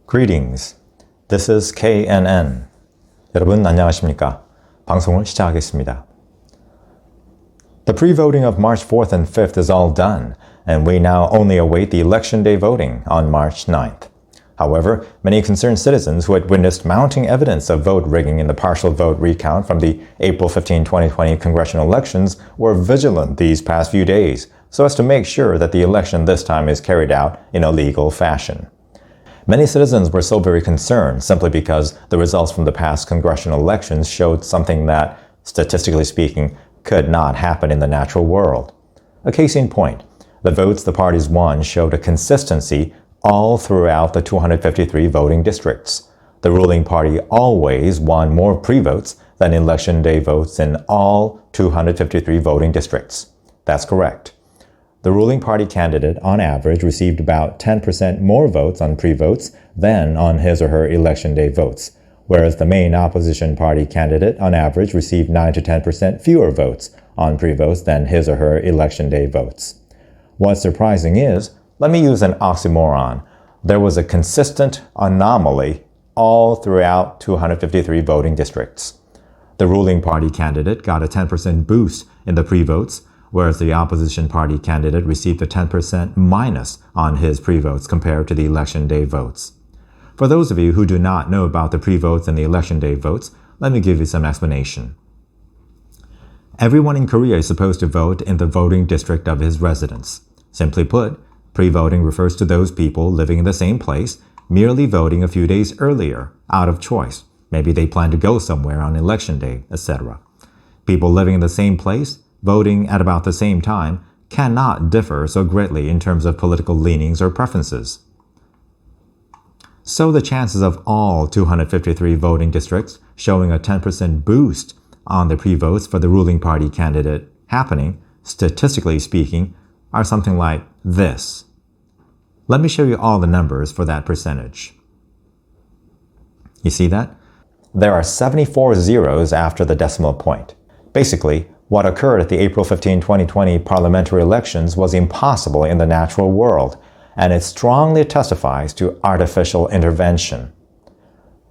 Greetings. This is KNN. 여러분 안녕하십니까? 방송을 시작하겠습니다. The pre-voting of March 4th and 5th is all done, and we now only await the election day voting on March 9th. However, many concerned citizens who had witnessed mounting evidence of vote rigging in the partial vote recount from the April 15, 2020 congressional elections were vigilant these past few days so as to make sure that the election this time is carried out in a legal fashion. Many citizens were so very concerned simply because the results from the past congressional elections showed something that, statistically speaking, could not happen in the natural world. A case in point, the votes the parties won showed a consistency all throughout the 253 voting districts. The ruling party always won more pre-votes than election day votes in all 253 voting districts. That's correct. The ruling party candidate, on average, received about 10% more votes on pre-votes than on his or her election day votes, whereas the main opposition party candidate, on average, received 9 to 10% fewer votes on pre-votes than his or her election day votes. What's surprising is, let me use an oxymoron. There was a consistent anomaly all throughout 253 voting districts. The ruling party candidate got a 10% boost in the pre-votes, whereas the opposition party candidate received a 10% minus on his pre-votes compared to the election day votes. For those of you who do not know about the pre-votes and the election day votes, let me give you some explanation. Everyone in Korea is supposed to vote in the voting district of his residence. Simply put, pre-voting refers to those people living in the same place, merely voting a few days earlier, out of choice. Maybe they plan to go somewhere on election day, etc. People living in the same place, voting at about the same time, cannot differ so greatly in terms of political leanings or preferences. So the chances of all 253 voting districts showing a 10% boost on the pre-votes for the ruling party candidate happening, statistically speaking, are something like this. Let me show you all the numbers for that percentage. You see that? There are 74 zeros after the decimal point. Basically, what occurred at the April 15, 2020 parliamentary elections was impossible in the natural world, and it strongly testifies to artificial intervention.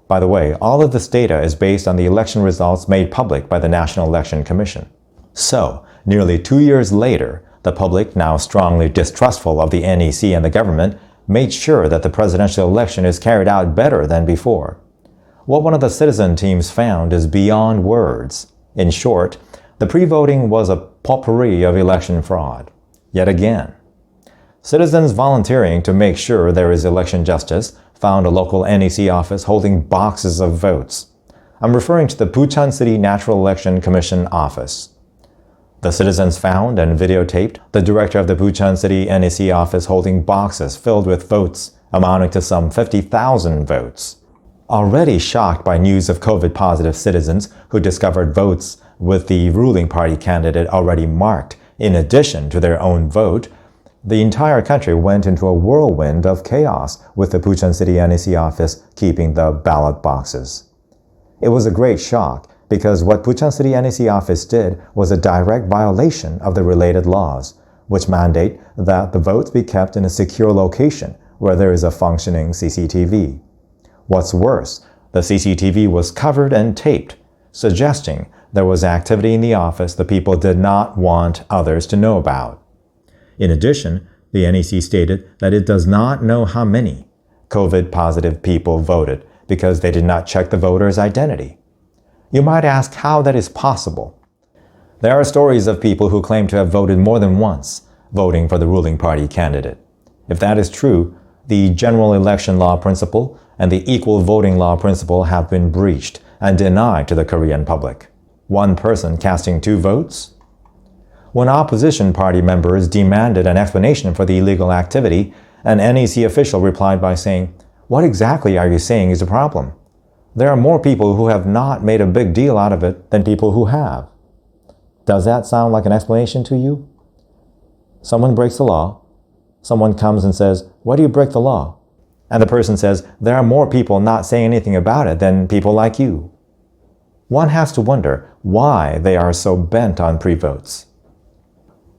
By the way, all of this data is based on the election results made public by the National Election Commission. So, nearly 2 years later, the public, now strongly distrustful of the NEC and the government, made sure that the presidential election is carried out better than before. What one of the citizen teams found is beyond words. In short, the pre-voting was a potpourri of election fraud. Yet again, citizens volunteering to make sure there is election justice found a local NEC office holding boxes of votes. I'm referring to the Bucheon City Natural Election Commission office. The citizens found and videotaped the director of the Bucheon City NEC office holding boxes filled with votes amounting to some 50,000 votes. Already shocked by news of COVID-positive citizens who discovered votes with the ruling party candidate already marked in addition to their own vote, the entire country went into a whirlwind of chaos with the Bucheon City NEC office keeping the ballot boxes. It was a great shock because what Bucheon City NEC office did was a direct violation of the related laws, which mandate that the votes be kept in a secure location where there is a functioning CCTV. What's worse, the CCTV was covered and taped, suggesting there was activity in the office the people did not want others to know about. In addition, the NEC stated that it does not know how many COVID-positive people voted because they did not check the voter's identity. You might ask how that is possible. There are stories of people who claim to have voted more than once, voting for the ruling party candidate. If that is true, the general election law principle and the equal voting law principle have been breached and denied to the Korean public. One person casting 2 votes? When opposition party members demanded an explanation for the illegal activity, an NEC official replied by saying, "What exactly are you saying is the problem? There are more people who have not made a big deal out of it than people who have." Does that sound like an explanation to you? Someone breaks the law. Someone comes and says, "Why do you break the law?" And the person says, "There are more people not saying anything about it than people like you." One has to wonder why they are so bent on pre-votes.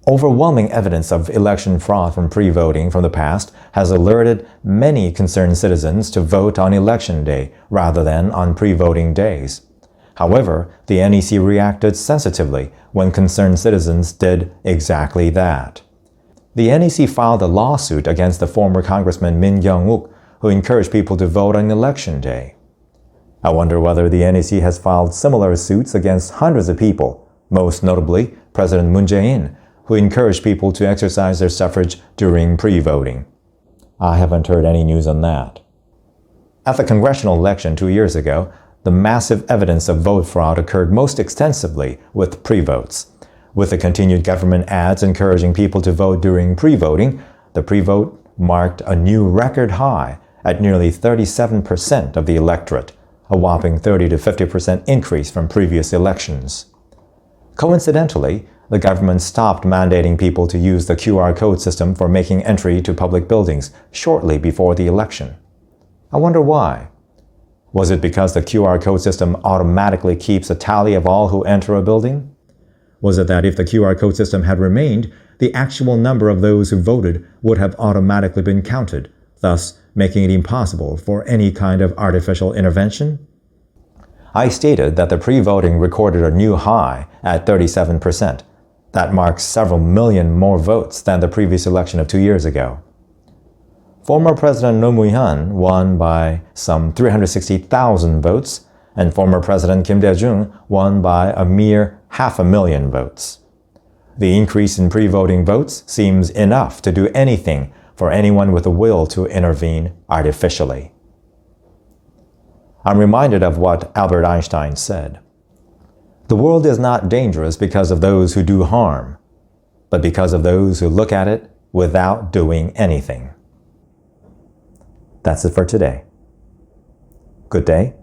Overwhelming evidence of election fraud from pre-voting from the past has alerted many concerned citizens to vote on election day rather than on pre-voting days. However, the NEC reacted sensitively when concerned citizens did exactly that. The NEC filed a lawsuit against the former Congressman Min Kyung-wook, who encouraged people to vote on election day. I wonder whether the NEC has filed similar suits against hundreds of people, most notably President Moon Jae-in, who encouraged people to exercise their suffrage during pre-voting. I haven't heard any news on that. At the congressional election 2 years ago, the massive evidence of vote fraud occurred most extensively with pre-votes. With the continued government ads encouraging people to vote during pre-voting, the pre-vote marked a new record high at nearly 37% of the electorate, a whopping 30 to 50% increase from previous elections. Coincidentally, the government stopped mandating people to use the QR code system for making entry to public buildings shortly before the election. I wonder why. Was it because the QR code system automatically keeps a tally of all who enter a building? Was it that if the QR code system had remained, the actual number of those who voted would have automatically been counted, thus making it impossible for any kind of artificial intervention? I stated that the pre-voting recorded a new high at 37%. That marks several million more votes than the previous election of 2 years ago. Former President Roh Moo-hyun won by some 360,000 votes, and former President Kim Dae-jung won by a mere 500,000 votes. The increase in pre-voting votes seems enough to do anything for anyone with a will to intervene artificially. I'm reminded of what Albert Einstein said. The world is not dangerous because of those who do harm, but because of those who look at it without doing anything. That's it for today. Good day.